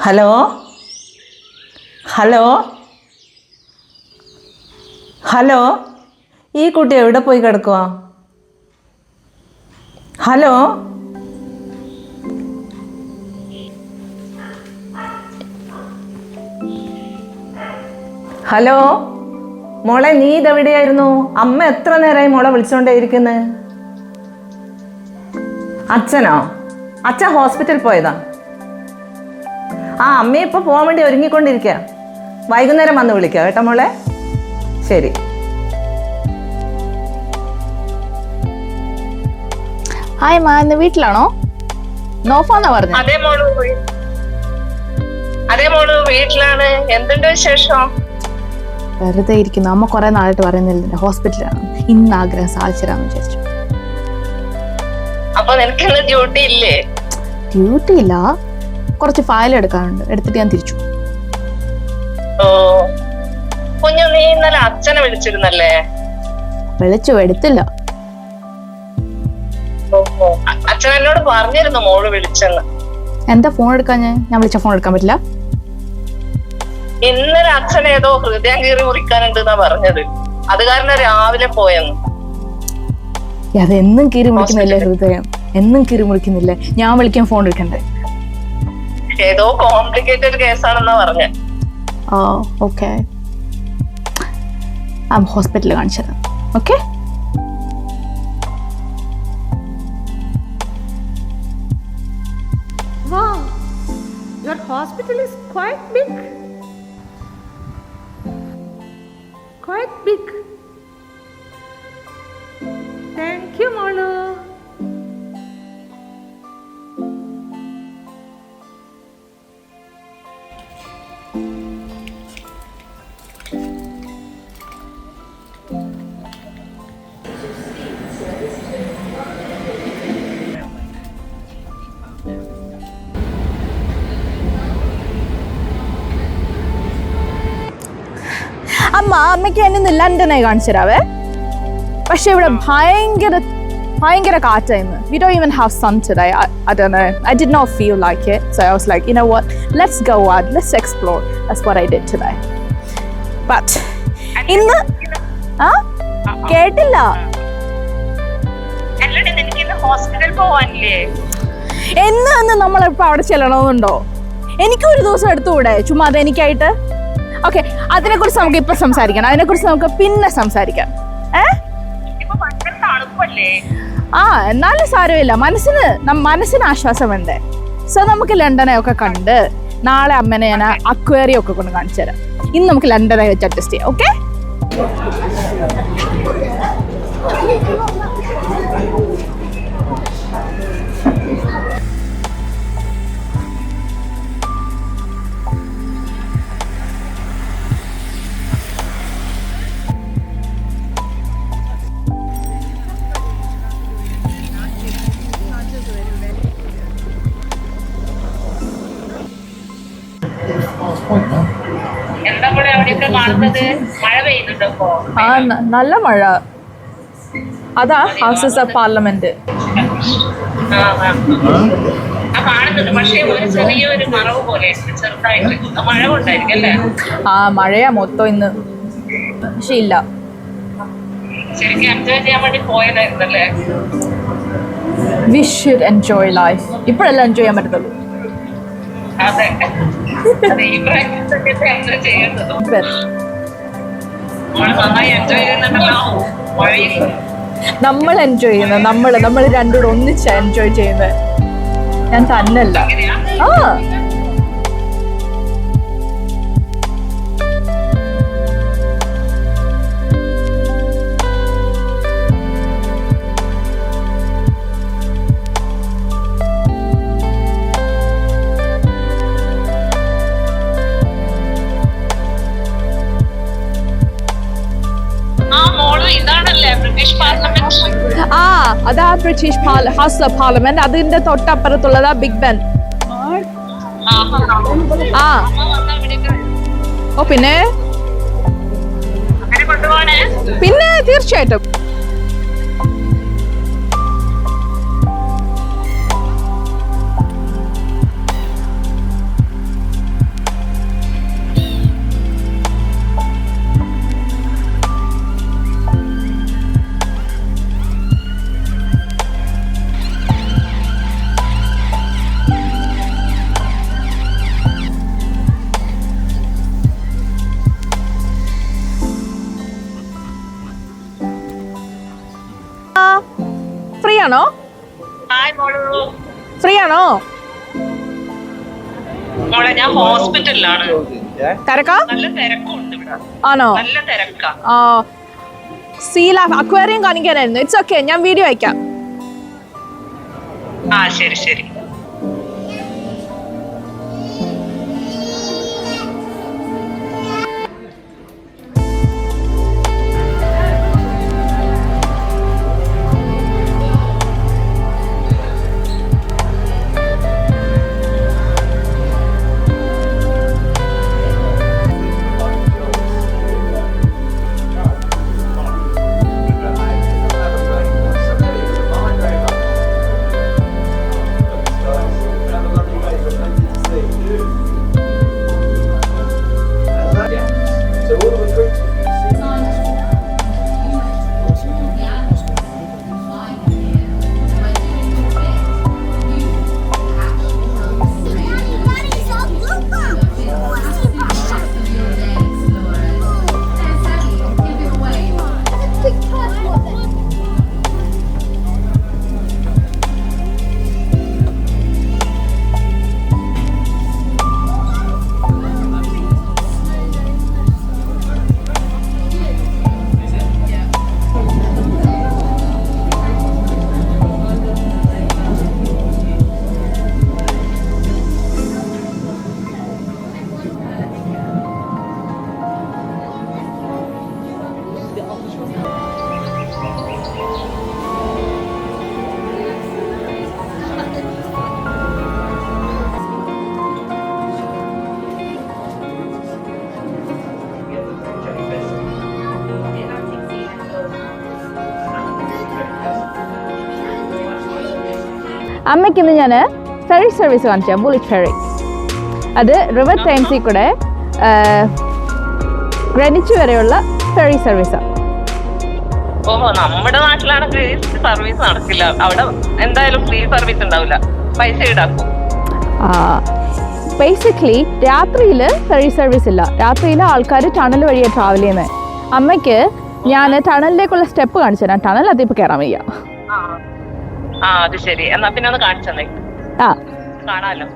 Hello hello hello ഈ കുട്ടി എവിടെ പോയി കിടക്കുക? ഹലോ ഹലോ മോളെ, നീ ഇതെവിടെയായിരുന്നു? അമ്മ എത്ര നേരമായി മോളെ വിളിച്ചോണ്ടേയിരിക്കുന്നത്. അച്ഛനോ? അച്ഛൻ ഹോസ്പിറ്റലിൽ പോയതാ. അമ്മ ഇപ്പോൾ പോകാൻ വേണ്ടി ഒരുങ്ങിക്കൊണ്ടിരിക്കുക. വൈകുന്നേരം വന്ന് വിളിക്കാം കേട്ടോ മോളെ. ശരി. ഹായ് മാ, ഇന്ന് വീട്ടിലാണോ? നോഫാന്നാ പറഞ്ഞു. അതേ മോള് വീട്ടിലാണ്. എന്തുണ്ട് വിശേഷം? വെറുതെ ഇരിക്കുന്നു. അമ്മ കുറെ നാളായിട്ട് പറയുന്നില്ല ഹോസ്പിറ്റലാണ്. ഇന്ന് ആഗ്രഹം സാധിച്ചിരാന്ന് വിചാരിച്ചു. അപ്പൊ നിനക്ക് ഡ്യൂട്ടി ഇല്ലേ? ഡ്യൂട്ടി ഇല്ല, കുറച്ച് ഫയൽ എടുക്കാനുണ്ട്. എടുത്തിട്ട് ഞാൻ തിരിച്ചു. ഓ കുഞ്ഞു, നീ ഇന്നലെ അച്ഛനെ വിളിച്ചിരുന്നല്ലേ? വിളിച്ചു, എടുത്തില്ല. അച്ഛൻ എന്നോട് പറഞ്ഞിരുന്നു മോള് വിളിച്ചെന്ന്. എന്താ ഫോൺ എടുക്കാൻ? ഞാൻ വിളിച്ച ഫോൺ എടുക്കാൻ പറ്റില്ല. ഇന്നലെ അച്ഛൻ ഏതോ ഹൃദയം കീറി മുറിക്കാനുണ്ട് എന്നാ പറഞ്ഞത്. അത് കാരണം രാവിലെ പോയെന്ന്. അതെന്നും കീറി മുറിക്കുന്നില്ലേ ഹൃദയം? എന്നും കീറി മുറിക്കുന്നില്ലേ? ഞാൻ വിളിക്കാൻ ഫോൺ എടുക്കണ്ടേ? ഏതോ കോംപ്ലിക്കേറ്റഡ് കേസാണെന്നാ പറഞ്ഞ. ഓക്കെ, ഹോസ്പിറ്റലിൽ കാണിച്ചത്. Okay. Wow, your hospital is quite big. Quite big. Thank you, Molu. അമ്മയ്ക്ക് എന്നെ ലണ്ടനായി കാണിച്ചു തരാവേ. പക്ഷെ ഇവിടെ ഭയങ്കര ഭയങ്കര കാറ്റായിരുന്നു. We don't even have sun today. I don't know. I did not feel like it. So I was like, you know what? Let's go out. Let's explore. That's what I did today. But ഇന്ന് കേട്ടില്ല. ഹോസ്പിറ്റലിൽ പോവാനില്ലേ? എന്ന് നമ്മളിപ്പോ അവിടെ ചെല്ലണമെന്നുണ്ടോ? എനിക്കും ഒരു ദിവസം എടുത്തുകൂടെ ചുമ്മാ അതെനിക്കായിട്ട്? ഓക്കെ, അതിനെക്കുറിച്ച് നമുക്ക് ഇപ്പൊ സംസാരിക്കണം. അതിനെക്കുറിച്ച് നമുക്ക് പിന്നെ സംസാരിക്കാം. എന്നാലും സാരമില്ല. മനസ്സിന് ആശ്വാസം വേണ്ടേ? സോ നമുക്ക് ലണ്ടനെ ഒക്കെ കണ്ട് നാളെ അമ്മനെ ഞാൻ അക്വേറിയം ഒക്കെ കൊണ്ട് കാണിച്ചു തരാം. ഇന്ന് നമുക്ക് ലണ്ടനെ വെച്ച് അഡ്ജസ്റ്റ് ചെയ്യാം. ഓക്കെ. നല്ല മഴ. അതാ ഹൗസസ് ഓഫ് പാർലമെന്റ്. മഴയാ മൊത്തം ഇന്ന്. പക്ഷെ ഇല്ല, we should enjoy life. ഇപ്പോഴെല്ലാം എൻജോയ് ചെയ്യാൻ പറ്റത്തുള്ളൂ. നമ്മൾ എൻജോയ് ചെയ്യുന്നത്, നമ്മൾ രണ്ടുകൂടെ ഒന്നിച്ച എൻജോയ് ചെയ്യുന്നത്. ഞാൻ തന്നല്ല. അതാ ബ്രിട്ടീഷ് ഹൗസ് ഓഫ് പാർലമെന്റ്. അതിന്റെ തൊട്ടപ്പുറത്തുള്ളതാ ബിഗ് ബെൻ. പിന്നെ തീർച്ചയായിട്ടും. ആണോ? ഹായ് മോളു. ഫ്രീ ആണോ? മോളെ ഞാൻ ഹോസ്പിറ്റലിലാണ്. തിരക്കാ? നല്ല തിരക്കുണ്ട് ഇവിടെ. ആണോ? നല്ല തിരക്കാ. സീ ലൈഫ് അക്വേറിയം കാണിക്കാനായിരുന്നു. ഇറ്റ്സ് ഓക്കെ, ഞാൻ വീഡിയോ അയക്കാം. ആ ശരി ശരി. അമ്മയ്ക്ക് ഇന്ന് ഞാൻ ഫെറി സർവീസ് കാണിച്ചു തരാം. Bullet ferry. അത് റിവർ ടൈംസിൽ കൂടെ ഗ്രെനിച്ച് വരെയുള്ള ഫെറി സർവീസാണ്. ഓഹോ, നമ്മുടെ നാട്ടിലാണെങ്കിൽ സർവീസ് നടക്കില്ല. അവിടെ എന്തായാലും ഫ്രീ സർവീസ് ഉണ്ടാവില്ല, പൈസ ഈടാക്കും. ബേസിക്കലി രാത്രിയിൽ ഫെറി സർവീസ് ഇല്ല. രാത്രിയിൽ ആൾക്കാർ ടണൽ വഴിയാണ് ട്രാവൽ ചെയ്യുന്നത്. അമ്മയ്ക്ക് ഞാൻ ടണലിലേക്കുള്ള സ്റ്റെപ്പ് കാണിച്ചു തരാം. ടണൽ അതിപ്പോൾ കയറാൻ വയ്യ. ആ അത് ശരി. എന്നാ പിന്നെ ഒന്ന് കാണിച്ചു തന്നെ. ആ കാണാലോ.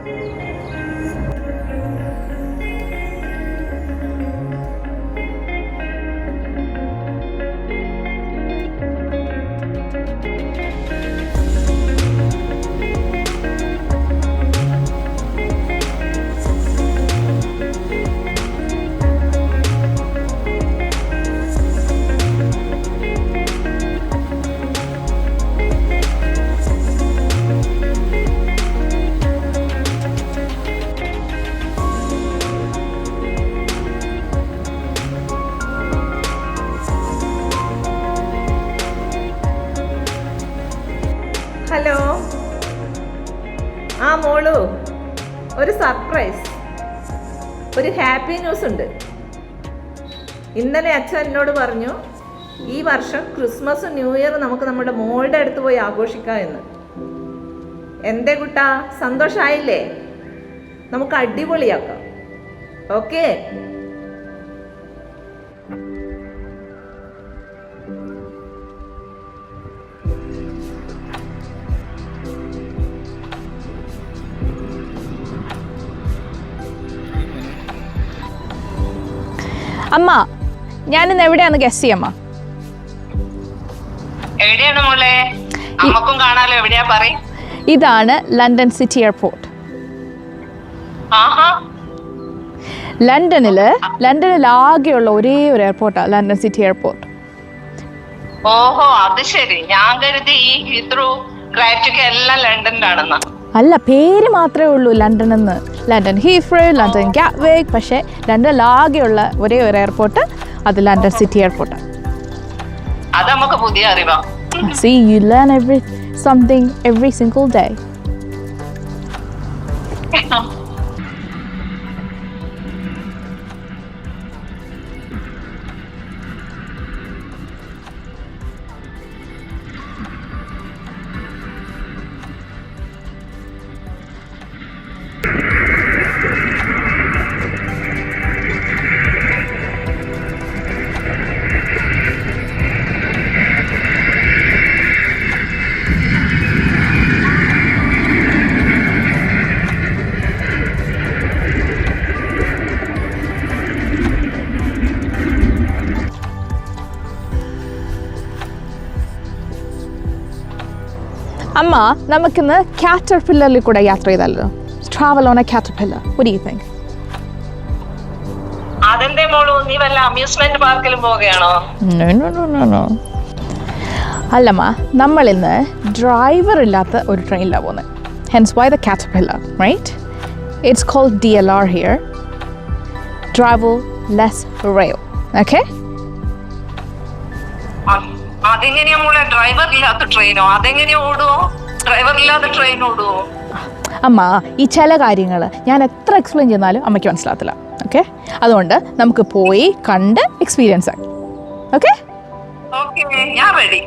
ഹലോ. ആ മോളു, ഒരു സർപ്രൈസ്, ഒരു ഹാപ്പി ന്യൂസ് ഉണ്ട്. ഇന്നലെ അച്ഛൻ എന്നോട് പറഞ്ഞു ഈ വർഷം ക്രിസ്മസും ന്യൂ ഇയർ നമുക്ക് നമ്മുടെ മോളുടെ അടുത്ത് പോയി ആഘോഷിക്കാം എന്ന്. എന്തേ കുട്ടാ, സന്തോഷമായില്ലേ? നമുക്ക് അടിപൊളിയാക്കാം. ഓക്കേ? അമ്മ, ഞാനിന്ന് എവിടെയാന്ന് ഗസ് ചെയ്യമ്മ. എവിടെയാണ് മോളെ? അമ്മക്കും കാണാലോ. എവിടെയാ പറയും? ഇതാണ് ലണ്ടൻ സിറ്റി എയർപോർട്ട്. ആഹാ, ലണ്ടനിൽ ആകെയുള്ള ഒരേ ഒരു എയർപോർട്ടാണ് ലണ്ടൻ സിറ്റി എയർപോർട്ട്. ഓഹോ അത് ശരി. ഞാൻ കരുതി ഈ ഹീത്രൂ, ക്രാറ്റ്വിക് എല്ലാം ലണ്ടനിലാണെന്നാ. അല്ല, പേര് മാത്രമേ ഉള്ളൂ ലണ്ടനെന്ന്. London Heathrow, London Gatwick. പക്ഷേ ലണ്ടനിലാകെയുള്ള ഒരേ ഒരു എയർപോർട്ട് അത് ലണ്ടൻ സിറ്റി എയർപോർട്ടാണ്. അത് നമുക്ക് പുതിയ അറിവാ. See, you learn something every single day. അമ്മ നമുക്കിന്ന് കാറ്റർപില്ലറിൽ കൂടെ യാത്ര ചെയ്താലോ? Travel on A caterpillar. What do you think? അതെന്തേ മോളൂ, നീ വല്ല അമ്യൂസ്മെന്റ് പാർക്കിലും പോവുകയാണോ? No. അല്ലമ്മ, നമ്മൾ ഇന്ന് ഡ്രൈവർ ഇല്ലാത്ത ഒരു ട്രെയിനിലാണ് പോകുന്നത്. Hence why the caterpillar, right? It's called DLR here. Travel less rail. Okay? അതെങ്ങനെയാ മോളെ, ഡ്രൈവർ ഇല്ലാത്ത ട്രെയിനോ? അതെങ്ങനെയാ ഓടുവോ? ഡ്രൈവർ ഇല്ലാത്ത ട്രെയിൻ ഓടുവോ? അമ്മ, ഈ ചില കാര്യങ്ങൾ ഞാൻ എത്ര എക്സ്പ്ലെയിൻ ചെയ്യുന്നാലും അമ്മയ്ക്ക് മനസ്സിലാകത്തില്ല. ഓക്കെ, അതുകൊണ്ട് നമുക്ക് പോയി കണ്ട് എക്സ്പീരിയൻസ് ആക്കി. ഓക്കെ, ഞാൻ റെഡി.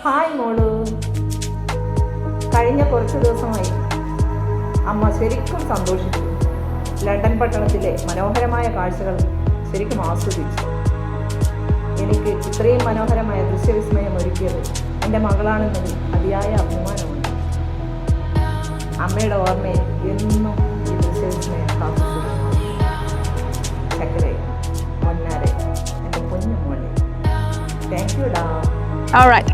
ഹായ് മോളു, കഴിഞ്ഞ കുറച്ച് ദിവസമായി അമ്മ ശരിക്കും സന്തോഷിച്ചു. ലണ്ടൻ പട്ടണത്തിലെ മനോഹരമായ കാഴ്ചകൾ ശരിക്കും ആസ്വദിച്ചു. എനിക്ക് ഇത്രയും മനോഹരമായ ദൃശ്യവിസ്മയം ഒരുക്കിയത് എൻ്റെ മകളാണെന്നതിൽ അതിയായ അഭിമാനമുണ്ട്. അമ്മയുടെ ഓർമ്മയിൽ എന്നും ഈ ദൃശ്യവിസ്മയം കാത്തുസൂക്ഷിക്കും. ചക്കരെ, പൊന്നാരെ, എൻ്റെ കുഞ്ഞു മോളെ, താങ്ക് യു ഡാ. all right.